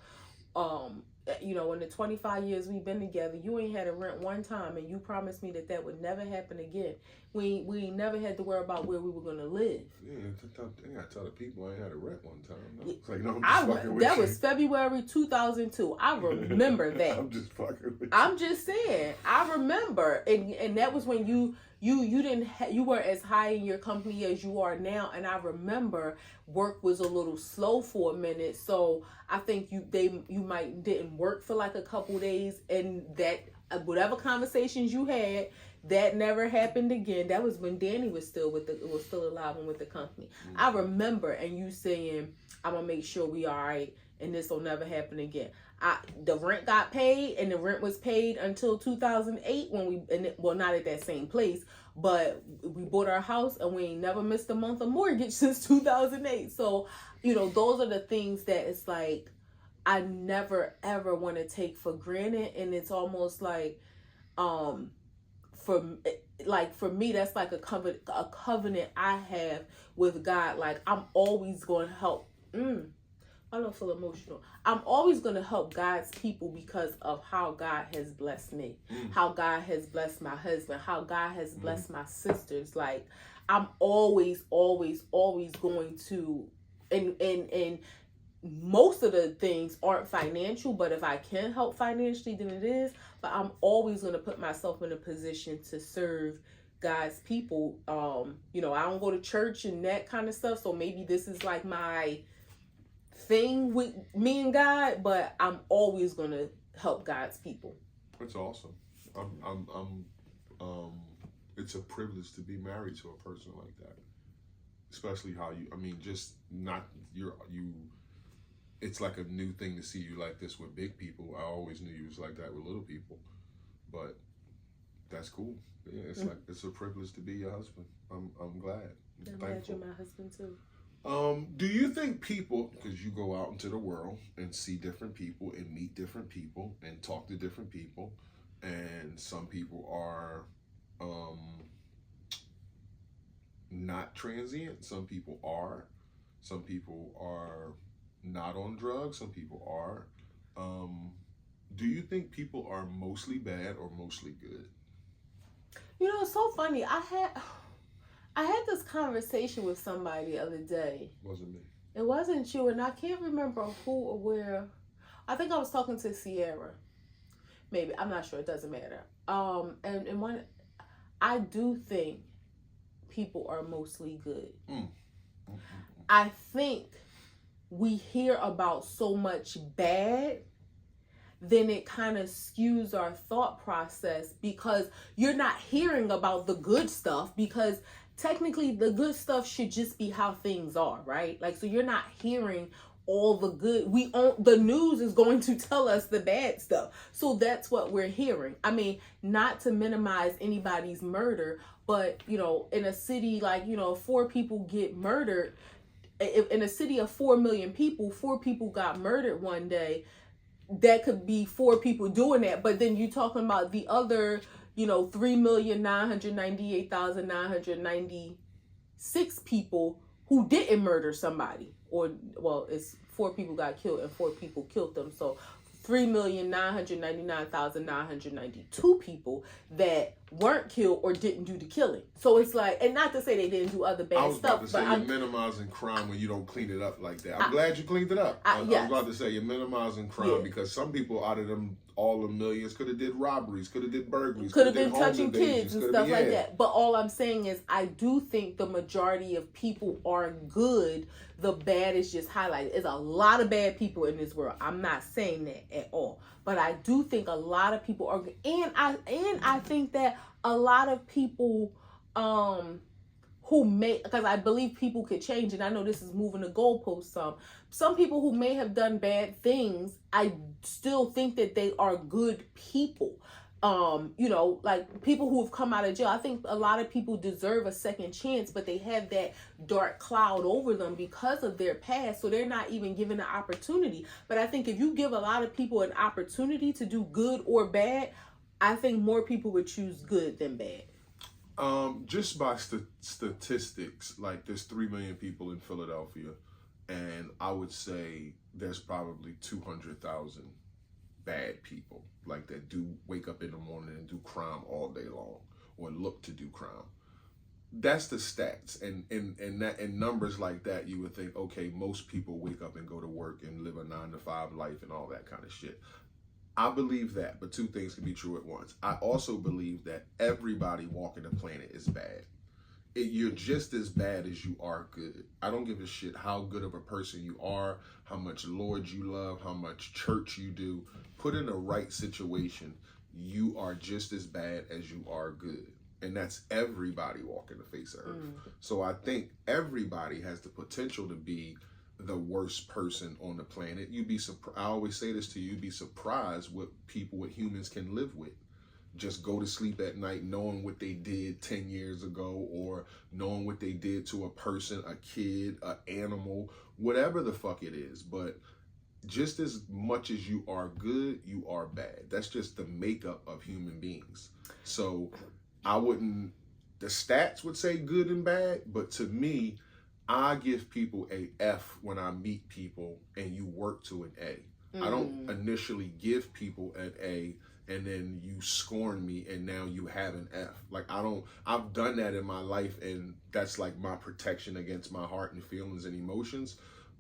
S2: In the 25 years we've been together, you ain't had to rent one time, and you promised me that would never happen again. We ain't never had to worry about where we were gonna live.
S1: Yeah, I gotta tell the people I ain't had to rent one time. No. It's like, no, I'm just fucking with
S2: that
S1: you.
S2: was February 2002. I remember that.
S1: I'm just fucking with you.
S2: I'm just saying. I remember, and that was when you weren't as high in your company as you are now. And I remember work was a little slow for a minute, so I think you didn't work for like a couple days, and that whatever conversations you had, that never happened again. That was when Danny was still alive and with the company. I remember, and you saying, "I'm gonna make sure we all right, and this will never happen again." The rent got paid, and the rent was paid until 2008 when not at that same place, but we bought our house, and we ain't never missed a month of mortgage since 2008. So, those are the things that it's like I never ever want to take for granted, and it's almost like, for me, that's like a covenant I have with God. Like I'm always going to help. I don't feel emotional. I'm always going to help God's people because of how God has blessed me, how God has blessed my husband, how God has blessed my sisters. Like I'm always, always, always going to, and most of the things aren't financial, but if I can help financially, then it is. But I'm always going to put myself in a position to serve God's people. I don't go to church and that kind of stuff, so maybe this is like my thing with me and God, but I'm always going to help God's people.
S1: That's awesome. It's a privilege to be married to a person like that. Especially how just not you. It's like a new thing to see you like this with big people. I always knew you was like that with little people, but that's cool. Yeah, it's a privilege to be your husband. I'm glad.
S2: I'm glad you're my husband too.
S1: Do you think people, because you go out into the world and see different people and meet different people and talk to different people, and some people are not transient, some people are not on drugs, some people are. Do you think people are mostly bad or mostly good?
S2: It's so funny. I had this conversation with somebody the other day.
S1: Wasn't me.
S2: It wasn't you, and I can't remember who or where. I think I was talking to Sierra. Maybe, I'm not sure. It doesn't matter. And one, I do think people are mostly good. I think we hear about so much bad, then it kind of skews our thought process because you're not hearing about the good stuff, because technically the good stuff should just be how things are, right? Like, so you're not hearing all the good. The news is going to tell us the bad stuff. So that's what we're hearing. I mean, not to minimize anybody's murder, but in a city like, 4 people get murdered. In a city of 4 million people, 4 people got murdered one day. That could be 4 people doing that. But then you're talking about the other, 3,998,996 people who didn't murder somebody. Or, well, it's 4 people got killed and 4 people killed them. So 3,999,992 people that weren't killed or didn't do the killing. So it's like, and not to say they didn't do other bad stuff.
S1: I was about to say you're minimizing crime when you don't clean it up like that. I'm glad you cleaned it up. I was about to say you're minimizing crime because some people out of them, all the millions, could have did robberies, could have did burglaries,
S2: could have been touching kids and stuff like that. But all I'm saying is I do think the majority of people are good. The bad is just highlighted. There's a lot of bad people in this world. I'm not saying that at all. But I do think a lot of people are good. And I think that a lot of people who may, because I believe people could change, and I know this is moving the goalposts some people who may have done bad things, I still think that they are good people. Like people who have come out of jail. I think a lot of people deserve a second chance, but they have that dark cloud over them because of their past. So they're not even given an opportunity. But I think if you give a lot of people an opportunity to do good or bad, I think more people would choose good than bad.
S1: Just by statistics, like there's 3 million people in Philadelphia, and I would say there's probably 200,000 bad people, like that do wake up in the morning and do crime all day long or look to do crime. That's the stats, and in numbers like that, you would think, okay, most people wake up and go to work and live a 9-to-5 life and all that kind of shit. I believe that, but 2 things can be true at once. I also believe that everybody walking the planet is bad. You're just as bad as you are good. I don't give a shit how good of a person you are, how much Lord you love, how much church you do. Put in the right situation, you are just as bad as you are good. And that's everybody walking the face of earth. So I think everybody has the potential to be the worst person on the planet. I always say this to you, you'd be surprised what humans can live with. Just go to sleep at night knowing what they did 10 years ago, or knowing what they did to a person, a kid, an animal, whatever the fuck it is. But just as much as you are good, you are bad. That's just the makeup of human beings. So the stats would say good and bad, but to me, I give people a F when I meet people and you work to an A. I don't initially give people an A and then you scorn me and now you have an F. Like I've done that in my life, and that's like my protection against my heart and feelings and emotions.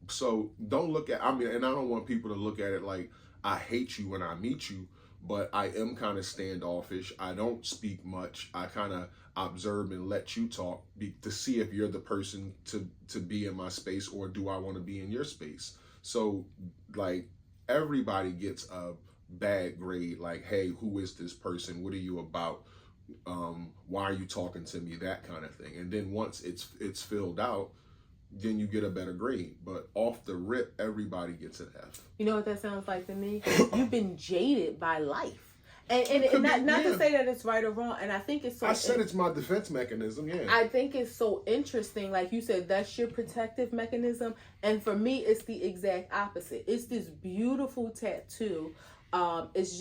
S1: So don't look at, I mean, and I don't want people to look at it like I hate you when I meet you, but I am kind of standoffish. I don't speak much. I kind of observe and let you talk to see if you're the person to be in my space, or do I want to be in your space. So like everybody gets a bad grade, like, hey, who is this person? What are you about? Why are you talking to me? That kind of thing. And then once it's filled out, then you get a better grade. But off the rip, everybody gets an F.
S2: You know what that sounds like to me? You've been jaded by life. And not to say that it's right or wrong. And I think it's so...
S1: I said it's my defense mechanism, yeah.
S2: I think it's so interesting. Like you said, that's your protective mechanism. And for me, it's the exact opposite. It's this beautiful tattoo. It's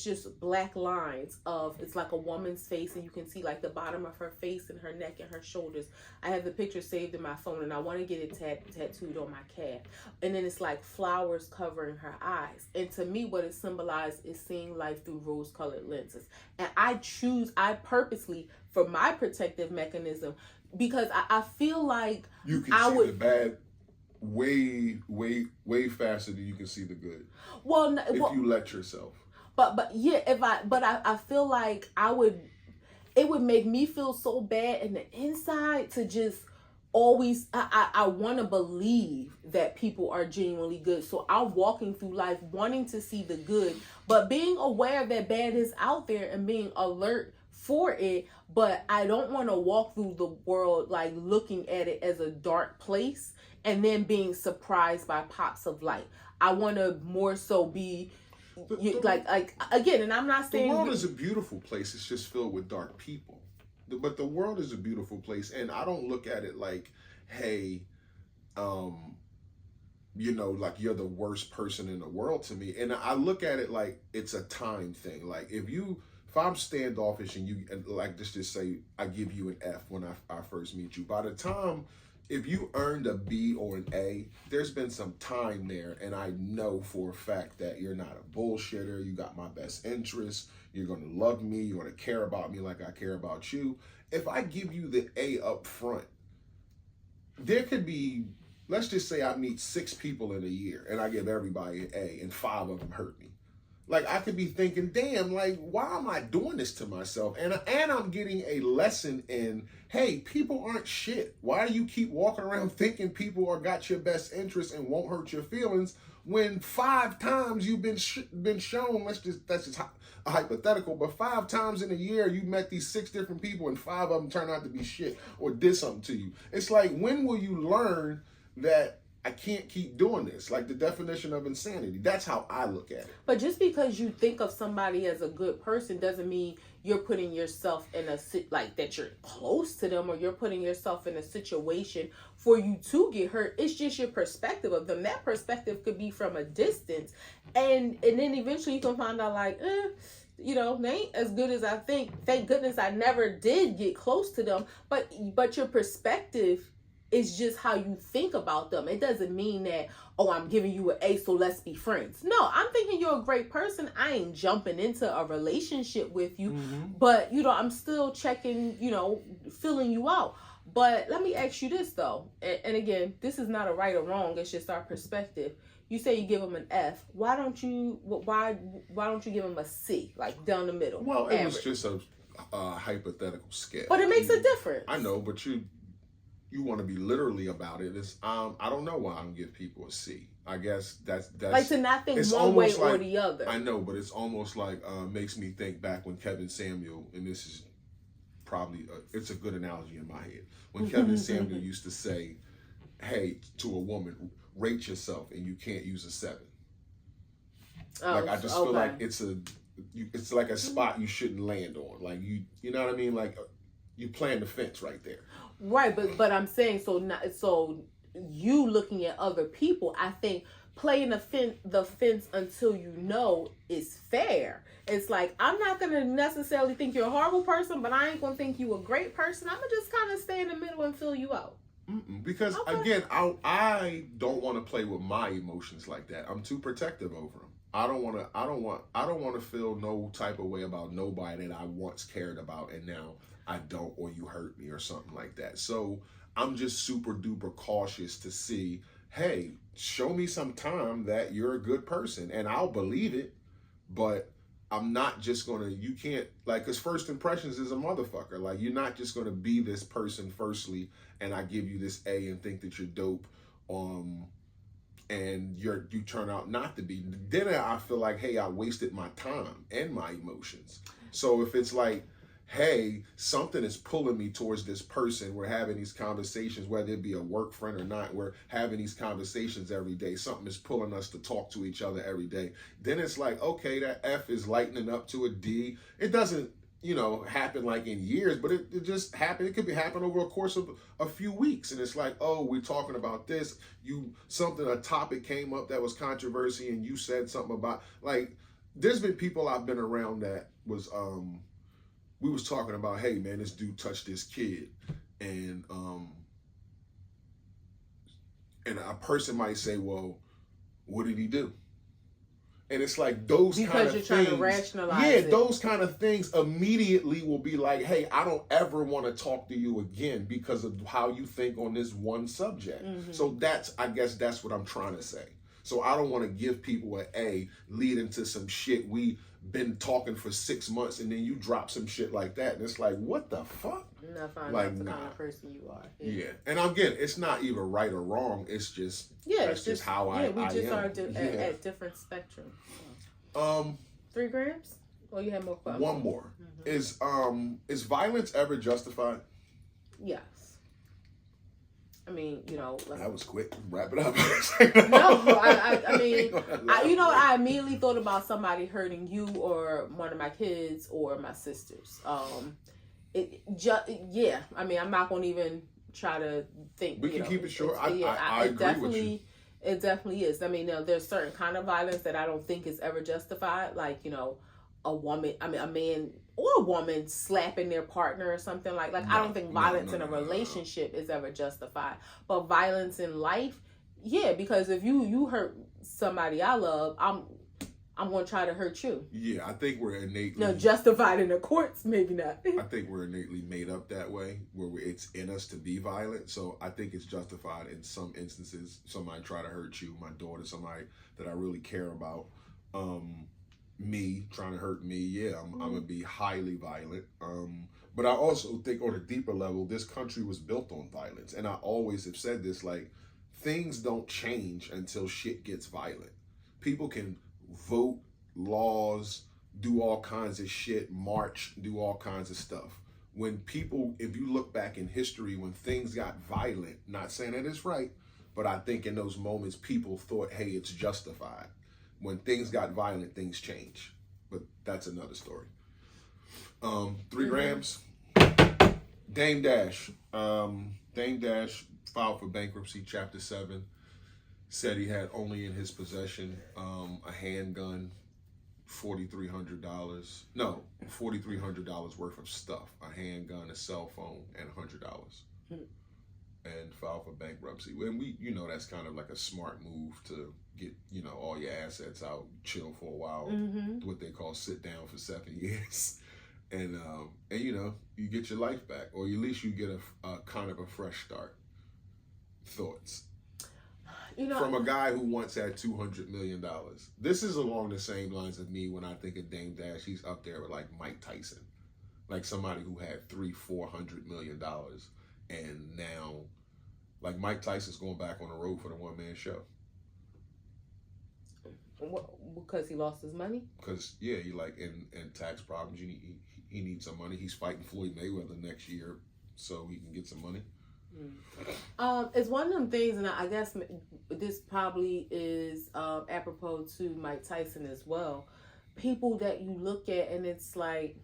S2: just black lines of, it's like a woman's face, and you can see like the bottom of her face and her neck and her shoulders. I have the picture saved in my phone, and I want to get it tattooed on my calf. And then it's like flowers covering her eyes. And to me, what it symbolizes is seeing life through rose-colored lenses. And I purposely, for my protective mechanism, because I feel like
S1: you can see the bad way faster than you can see the good.
S2: Well,
S1: if you let yourself.
S2: But yeah, I feel like it would make me feel so bad in the inside to just always, I want to believe that people are genuinely good. So I'm walking through life wanting to see the good, but being aware that bad is out there and being alert for it. But I don't want to walk through the world like looking at it as a dark place and then being surprised by pops of light. I want to more so be like again, and I'm not saying
S1: the world is a beautiful place. It's just filled with dark people. But the world is a beautiful place, and I don't look at it like, hey, you know, like you're the worst person in the world to me. And I look at it like it's a time thing. Like if I'm standoffish and you, like, just say I give you an F when I first meet you, by the time, if you earned a B or an A, there's been some time there, and I know for a fact that you're not a bullshitter. You got my best interest. You're going to love me. You're going to care about me like I care about you. If I give you the A up front, there could be, let's just say I meet 6 people in a year, and I give everybody an A, and 5 of them hurt me. Like, I could be thinking, damn, like, why am I doing this to myself? And I'm getting a lesson in, hey, people aren't shit. Why do you keep walking around thinking people are got your best interest and won't hurt your feelings when 5 times you've been shown, that's just a hypothetical, but 5 times in a year you met these 6 different people and 5 of them turn out to be shit or did something to you. It's like, when will you learn that I can't keep doing this? Like the definition of insanity. That's how I look at it.
S2: But just because you think of somebody as a good person doesn't mean you're putting yourself in a like that you're close to them, or you're putting yourself in a situation for you to get hurt. It's just your perspective of them. That perspective could be from a distance, and then eventually you can find out like, you know, they ain't as good as I think. Thank goodness I never did get close to them. But your perspective is just how you think about them. It doesn't mean that, oh, I'm giving you an A, so let's be friends. No, I'm thinking you're a great person. I ain't jumping into a relationship with you, but, you know, I'm still checking, you know, filling you out. But let me ask you this, though. And again, this is not a right or wrong. It's just our perspective. You say you give them an F. Why don't you give them a C, like down the middle?
S1: Well, it was just a hypothetical scale.
S2: But it makes a difference.
S1: I know, but you want to be literally about it. It's I don't know why I don't give people a C. I guess that's
S2: like to not think one way or the other.
S1: I know, but it's almost like makes me think back when Kevin Samuel, and this is probably it's a good analogy in my head, when Kevin Samuel used to say, "Hey," to a woman, rate yourself, and you can't use a 7. Like I just feel like it's like a spot you shouldn't land on. Like you know what I mean? Like you playing the fence right there.
S2: Right, but I'm saying so you looking at other people, I think playing the fence until you know is fair. It's like, I'm not going to necessarily think you're a horrible person, but I ain't going to think you a great person. I'm going to just kind of stay in the middle and fill you out.
S1: Because again, I don't want to play with my emotions like that. I'm too protective over them. I don't want to feel no type of way about nobody that I once cared about and now I don't, or you hurt me or something like that. So I'm just super duper cautious to see hey, show me some time that you're a good person, and I'll believe it. But I'm not just gonna. You can't like, cause first impressions is a motherfucker. Like, you're not just gonna be this person firstly, and I give you this A and think that you're dope. And you turn out not to be. Then I feel like, hey, I wasted my time and my emotions. So if it's like, hey, something is pulling me towards this person, we're having these conversations, whether it be a work friend or not, we're having these conversations every day, something is pulling us to talk to each other every day, then it's like, okay, that F is lightening up to a D. It doesn't, happen like in years, but it just happened. It could be happen over a course of a few weeks. And it's like, oh, we're talking about this. A topic came up that was controversy and you said something about, like, there's been people I've been around that was, we was talking about, hey man, this dude touched this kid. And a person might say, well, what did he do? And it's like those kind of things.
S2: Because you're trying to rationalize it.
S1: Those kind of things immediately will be like, hey, I don't ever want to talk to you again because of how you think on this one subject. Mm-hmm. So I guess that's what I'm trying to say. So I don't want to give people an A, lead into some shit we been talking for 6 months, and then you drop some shit like that. And it's like, what the fuck?
S2: Not the kind of person you are.
S1: Yeah. And again, it's not even right or wrong. It's just, that's just how I am.
S2: Yeah, we just are at different spectrum. 3 grams? Or you have more questions?
S1: One more. Mm-hmm. Is violence ever justified?
S2: Yes. I mean,
S1: that was quick. Wrap it up.
S2: No, I mean, I immediately thought about somebody hurting you or one of my kids or my sisters. Yeah. I mean, I'm not gonna even try to think.
S1: We can keep it short. I agree with you.
S2: It definitely is. I mean, there's certain kind of violence that I don't think is ever justified. Like, a man or a woman slapping their partner or something like I don't think violence in a relationship is ever justified. But violence in life, yeah, because if you hurt somebody I love, I'm going to try to hurt you.
S1: Yeah, I think we're innately...
S2: No, justified in the courts, maybe not.
S1: I think we're innately made up that way, where it's in us to be violent. So I think it's justified in some instances. Somebody try to hurt you, my daughter, somebody that I really care about. Me trying to hurt me, yeah, I'm gonna be highly violent. But I also think on a deeper level, this country was built on violence. And I always have said this, like, things don't change until shit gets violent. People can vote, laws, do all kinds of shit, march, do all kinds of stuff. When people, if you look back in history, when things got violent, not saying that it's right, but I think in those moments, people thought, hey, it's justified. When things got violent, things change. But that's another story. 3 grams. Dame Dash. Dame Dash filed for bankruptcy, Chapter 7. Said he had only in his possession a handgun, $4,300. No, $4,300 worth of stuff. A handgun, a cell phone, and $100. And filed for bankruptcy. And that's kind of like a smart move to get, all your assets out, chill for a while, what they call sit down for 7 years. And you get your life back, or at least you get a kind of a fresh start. Thoughts? From a guy who once had $200 million. This is along the same lines of me when I think of Dame Dash. He's up there with like Mike Tyson. Like somebody who had $300-400 million. And now, like, Mike Tyson's going back on the road for the one-man show.
S2: Because he lost his money? Because,
S1: yeah, he in tax problems. He needs some money. He's fighting Floyd Mayweather next year so he can get some money.
S2: It's one of them things, and I guess this probably is apropos to Mike Tyson as well. People that you look at and it's like,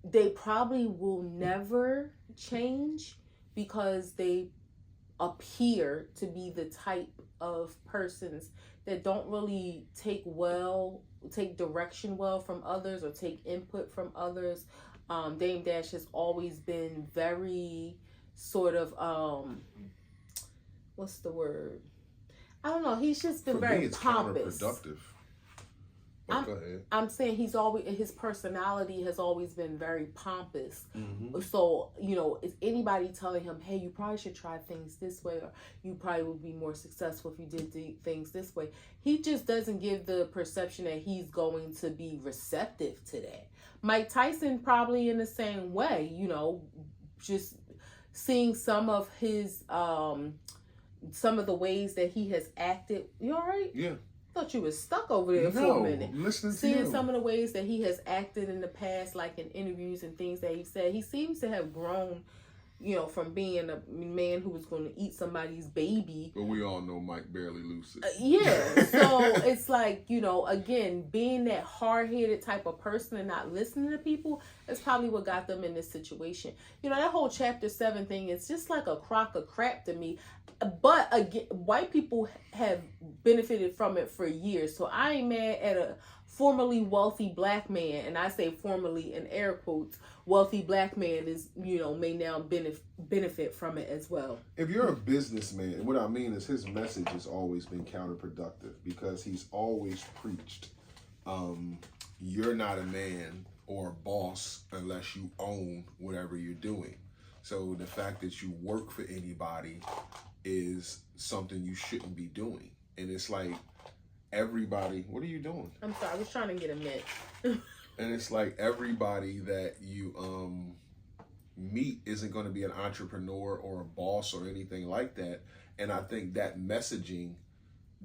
S2: they probably will never change because they appear to be the type of persons that don't really take direction well from others or take input from others. Dame Dash has always been very sort of, what's the word? I don't know. He's just been very pompous.
S1: Counterproductive. Oh, go ahead.
S2: I'm saying his personality has always been very pompous.
S1: Mm-hmm.
S2: So, is anybody telling him, hey, you probably should try things this way, or you probably would be more successful if you did things this way? He just doesn't give the perception that he's going to be receptive to that. Mike Tyson probably in the same way, just seeing some of his, some of the ways that he has acted. You all right?
S1: Yeah.
S2: Thought you was stuck over there for a minute.
S1: Listening to
S2: Seeing
S1: you.
S2: some of the ways that he has acted in the past, like in interviews and things that he said, he seems to have grown, from being a man who was going to eat somebody's baby.
S1: But we all know Mike barely loses.
S2: Yeah, so it's like, again, being that hard-headed type of person and not listening to people is probably what got them in this situation. That whole Chapter 7 thing is just like a crock of crap to me. But again, white people have benefited from it for years. So I ain't mad at a formerly wealthy black man, and I say formerly in air quotes, wealthy black man is, may now benefit from it as well.
S1: If you're a businessman, what I mean is his message has always been counterproductive because he's always preached, you're not a man or a boss unless you own whatever you're doing. So the fact that you work for anybody is something you shouldn't be doing. And it's like everybody, what are you doing?
S2: I'm sorry, I was trying to get a mint.
S1: And it's like everybody that you meet isn't going to be an entrepreneur or a boss or anything like that. And I think that messaging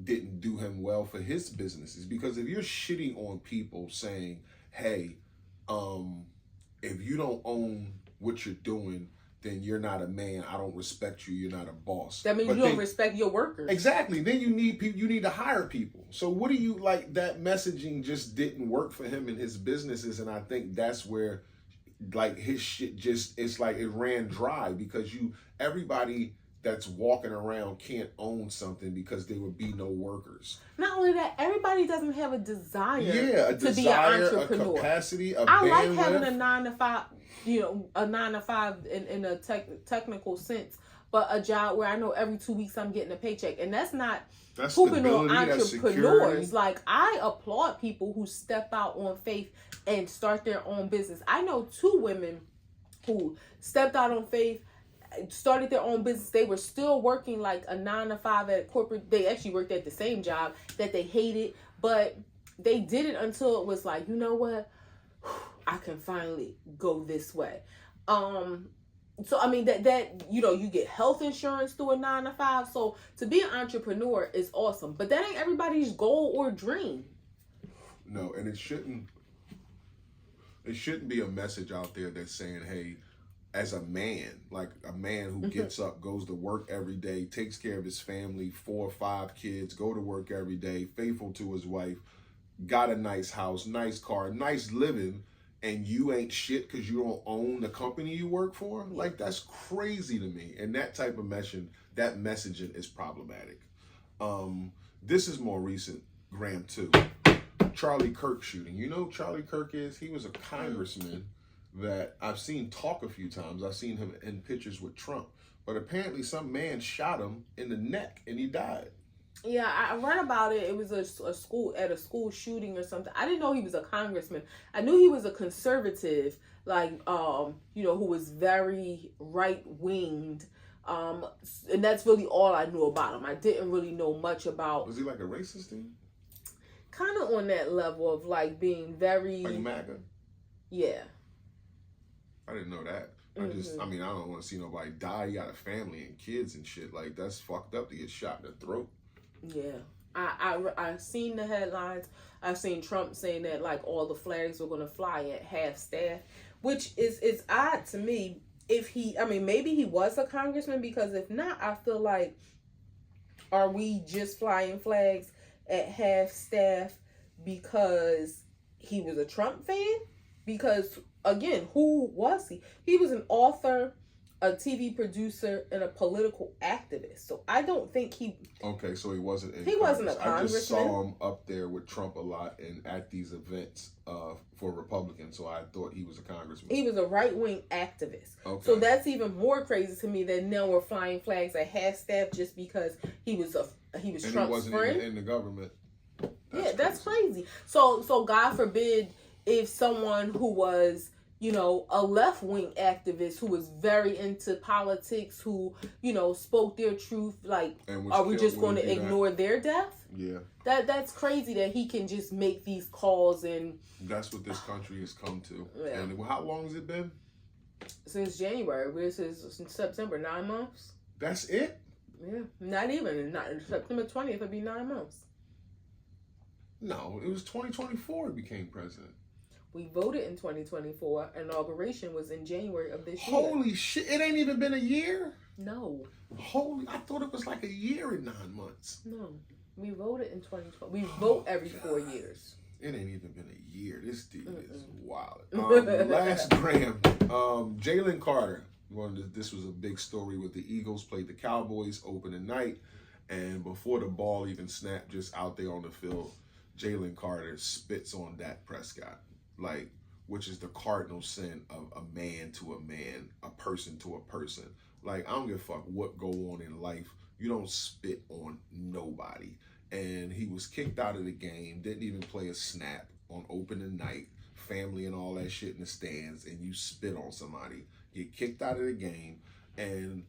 S1: didn't do him well for his businesses, because if you're shitting on people saying, hey, if you don't own what you're doing, then you're not a man. I don't respect you. You're not a boss.
S2: That means you don't respect your workers.
S1: Exactly. Then you need people. You need to hire people. So what do you like? That messaging just didn't work for him and his businesses, and I think that's where, like, his shit just, it's like it ran dry, because everybody that's walking around can't own something because there would be no workers.
S2: Not only that, everybody doesn't have a desire.
S1: To be an entrepreneur, a capacity, a
S2: I
S1: bandwidth.
S2: like having a 9 to 5. A 9 to 5 in a technical sense, but a job where I know every 2 weeks I'm getting a paycheck, and that's pooping on entrepreneurs. Like, I applaud people who step out on faith and start their own business. I know 2 women who stepped out on faith, started their own business. They were still working like a 9 to 5 at a corporate. They actually worked at the same job that they hated, but they did it until it was like, you know what? I can finally go this way. So I mean that you get health insurance through a 9 to 5. So to be an entrepreneur is awesome, but that ain't everybody's goal or dream.
S1: No, and it shouldn't be a message out there that's saying, hey, as a man, like a man who gets up, goes to work every day, takes care of his family, 4 or 5 kids, go to work every day, faithful to his wife, got a nice house, nice car, nice living, and you ain't shit because you don't own the company you work for? Like, that's crazy to me. And that type of messaging is problematic. This is more recent, Graham, too. Charlie Kirk shooting. You know who Charlie Kirk is? He was a congressman that I've seen talk a few times. I've seen him in pictures with Trump. But apparently some man shot him in the neck and he died.
S2: Yeah, I read about it. It was a school shooting or something. I didn't know he was a congressman. I knew he was a conservative, like, who was very right-winged. And that's really all I knew about him. I didn't really know much about...
S1: Was he like a racist thing?
S2: Kind of on that level of, like, being very...
S1: Like MAGA?
S2: Yeah.
S1: I didn't know that. I don't want to see nobody die. He got a family and kids and shit. Like, that's fucked up to get shot in the throat.
S2: Yeah, I've seen the headlines. I've seen Trump saying that, like, all the flags were going to fly at half staff, which is odd to me. Maybe he was a congressman, because if not, I feel like, are we just flying flags at half staff because he was a Trump fan? Because, again, who was he? He was an author, a TV producer, and a political activist. So I don't think he... Okay, so
S1: he wasn't in
S2: He wasn't a congressman.
S1: I just saw him up there with Trump a lot and at these events for Republicans, so I thought he was a congressman.
S2: He was a right-wing activist.
S1: Okay.
S2: So that's even more crazy to me that now we're flying flags at half staff just because he was Trump's friend.
S1: And he wasn't even in the government.
S2: That's crazy. So God forbid if someone who was, a left-wing activist who was very into politics, who, spoke their truth, like, are we just going to ignore their death?
S1: Yeah.
S2: That's crazy that he can just make these calls, and
S1: that's what this country has come to.
S2: Yeah.
S1: And how long has it been?
S2: Since January. This is September, 9 months.
S1: That's it?
S2: Yeah. Not even. Not September 20th would be 9 months.
S1: No, it was 2024 he became president.
S2: We voted in 2024. Inauguration was in January of this year.
S1: Holy shit. It ain't even been a year?
S2: No.
S1: I thought it was like a year and 9 months.
S2: No. We voted in 2012. We vote every 4 years.
S1: It ain't even been a year. This dude is wild. Last Graham, Jalen Carter. This was a big story with the Eagles played the Cowboys opening night, and before the ball even snapped, just out there on the field, Jalen Carter spits on Dak Prescott, which is the cardinal sin of a man to a man, a person to a person. I don't give a fuck what go on in life. You don't spit on nobody. And he was kicked out of the game, didn't even play a snap on opening night, family and all that shit in the stands, and you spit on somebody, get kicked out of the game. And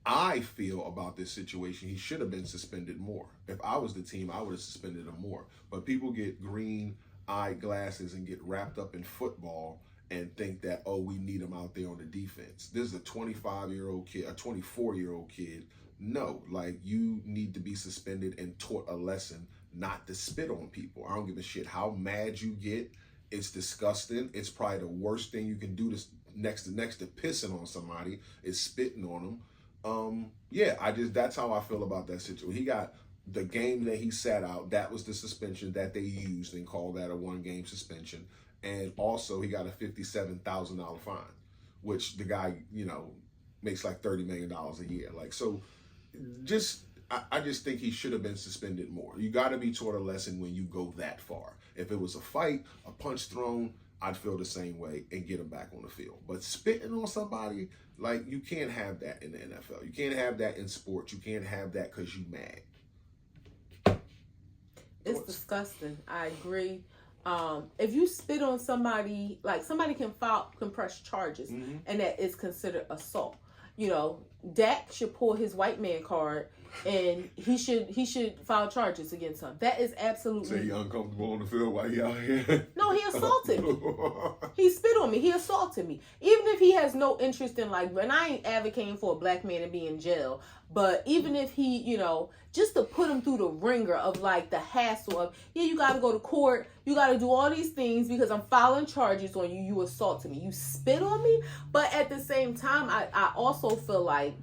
S1: I feel about this situation, he should have been suspended more. If I was the team, I would have suspended him more. But people get green-eyed glasses and get wrapped up in football and think that, we need him out there on the defense. This is a 25-year-old kid, a 24-year-old kid. No, you need to be suspended and taught a lesson not to spit on people. I don't give a shit how mad you get. It's disgusting. It's probably the worst thing you can do next to pissing on somebody is spitting on them. That's how I feel about that situation. He got the game that he sat out. That was the suspension that they used and called that a 1-game suspension. And also he got a $57,000 fine, which the guy, makes like $30 million a year. I just think he should have been suspended more. You got to be taught a lesson when you go that far. If it was a fight, a punch thrown, I'd feel the same way and get him back on the field. But spitting on somebody, you can't have that in the NFL. You can't have that in sports. You can't have that because you mad.
S2: It's disgusting. I agree. If you spit on somebody, somebody can press charges, and that is considered assault. Dak should pull his white man card, and he should file charges against him. That is absolutely.
S1: Say he uncomfortable on the field while he out here.
S2: No, he assaulted me. He spit on me. He assaulted me. Even if he has no interest in and I ain't advocating for a black man to be in jail, but even if he, just to put him through the ringer of the hassle of, you got to go to court, you got to do all these things because I'm filing charges on you. You assaulted me. You spit on me. But at the same time, I also feel like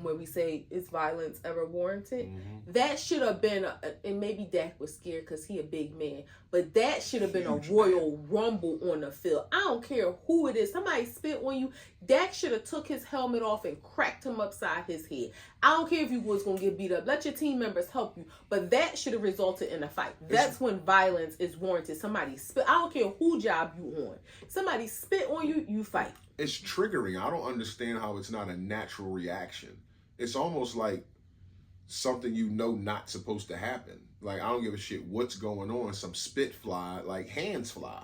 S2: when we say is violence ever warranted, that should have been, and maybe Dak was scared because he a big man, but that should have been a Royal Rumble on the field. I don't care who it is. Somebody spit on you. Dak should have took his helmet off and cracked him upside his head. I don't care if you was going to get beat up. Let your team members help you. But that should have resulted in a fight. That's when violence is warranted. Somebody spit. I don't care who job you on. Somebody spit on you, you fight.
S1: It's triggering. I don't understand how it's not a natural reaction. It's almost like something not supposed to happen. I don't give a shit what's going on. Some spit fly, hands fly.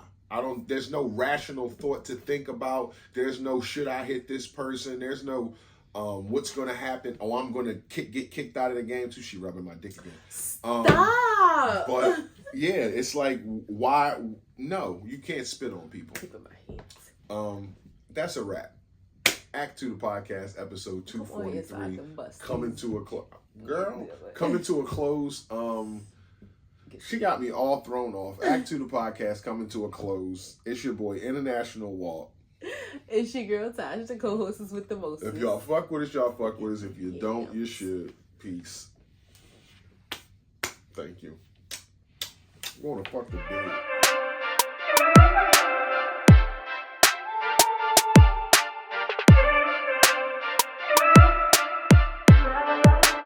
S1: There's no rational thought to think about. There's no, should I hit this person? There's no, what's going to happen? Oh, I'm going to get kicked out of the game too. She rubbing my dick again.
S2: Stop!
S1: But yeah, it's why? No, you can't spit on people.
S2: Keep in my hands.
S1: That's a wrap. Act 2 the podcast, episode 243, coming to a close. Girl, coming to a close. She got me all thrown off. Act 2 the podcast, coming to a close. It's your boy, International Walt.
S2: It's your girl, Taj, the co-hostess with the most.
S1: If y'all fuck with us, y'all fuck with us. If you don't, you should. Peace. Thank you. I'm going to fuck the bed.